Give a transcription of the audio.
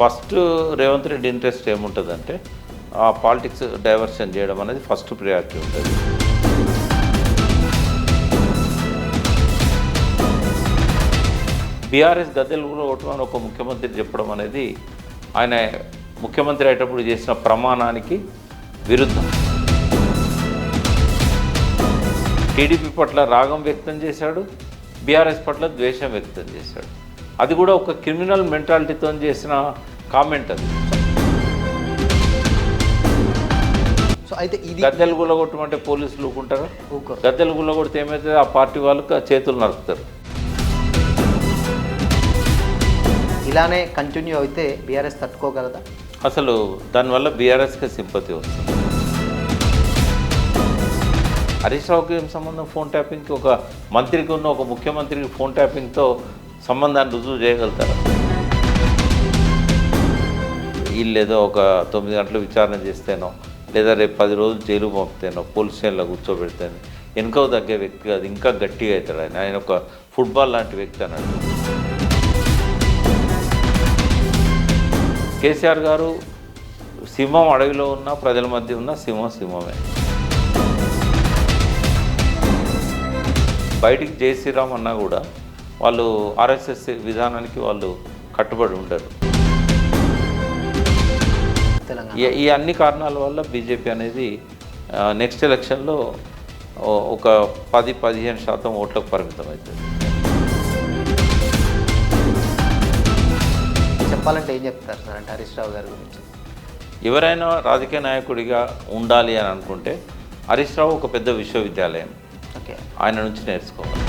First Revanth Reddy interest ఏముంటుందంటే ఆ politics diversion చేయడం అనేది ఫస్ట్ ప్రియారిటీ ఉంటుంది. బీఆర్ఎస్ గద్దెలు కూడా ఓటమని ఒక ముఖ్యమంత్రి చెప్పడం అనేది ఆయన ముఖ్యమంత్రి అయ్యేటప్పుడు చేసిన ప్రమాణానికి విరుద్ధం. టీడీపీ పట్ల రాగం వ్యక్తం చేశాడు, బీఆర్ఎస్ పట్ల ద్వేషం వ్యక్తం చేశాడు. అది కూడా ఒక క్రిమినల్ మెంటాలిటీతో చేసిన కామెంట్ అది. సో అయితే ఇది గద్దెలు గుల్లగొట్టమంటే పోలీసులు ఊకుంటారు? గద్దెలు గుల్లగొడితే ఏమైతే ఆ పార్టీ వాళ్ళకి చేతులు నరుకుతారు. ఇలానే కంటిన్యూ అయితే బీఆర్ఎస్ తట్టుకోగలదా? అసలు దానివల్ల బీఆర్ఎస్కి సింపతి వస్తుంది. హరీష్ రావుకి ఏం సంబంధం ఫోన్ ట్యాపింగ్కి? ఒక మంత్రికి ఉన్న ఒక ముఖ్యమంత్రికి ఫోన్ ట్యాపింగ్తో సంబంధాన్ని రుజువు చేయగలుగుతారు. వీళ్ళు ఏదో ఒక 9 గంటలు విచారణ చేస్తేనో లేదా రేపు 10 రోజులు జైలు పంపితేనో పోలీస్ స్టేషన్లో కూర్చోబెడితేనో వెనుక తగ్గే వ్యక్తి కాదు, ఇంకా గట్టిగా అవుతాడు ఆయన. ఆయన ఒక ఫుట్బాల్ లాంటి వ్యక్తి అన్నాడు. కేసీఆర్ గారు సింహం అడవిలో ఉన్న ప్రజల మధ్య ఉన్న సింహమే. బయటికి జై శ్రీరామ్ అన్నా కూడా వాళ్ళు ఆర్ఎస్ఎస్ విధానానికి వాళ్ళు కట్టుబడి ఉండరు. ఈ అన్ని కారణాల వల్ల బీజేపీ అనేది నెక్స్ట్ ఎలక్షన్లో ఒక 10-15% ఓట్లకు పరిమితం అవుతుంది. చెప్పాలంటే ఏం చెప్తారు సార్ అంటే హరీష్ రావు గారి గురించి? ఎవరైనా రాజకీయ నాయకుడిగా ఉండాలి అని అనుకుంటే హరీష్ రావు ఒక పెద్ద విశ్వవిద్యాలయం, ఓకే, ఆయన నుంచి నేర్చుకోవాలి.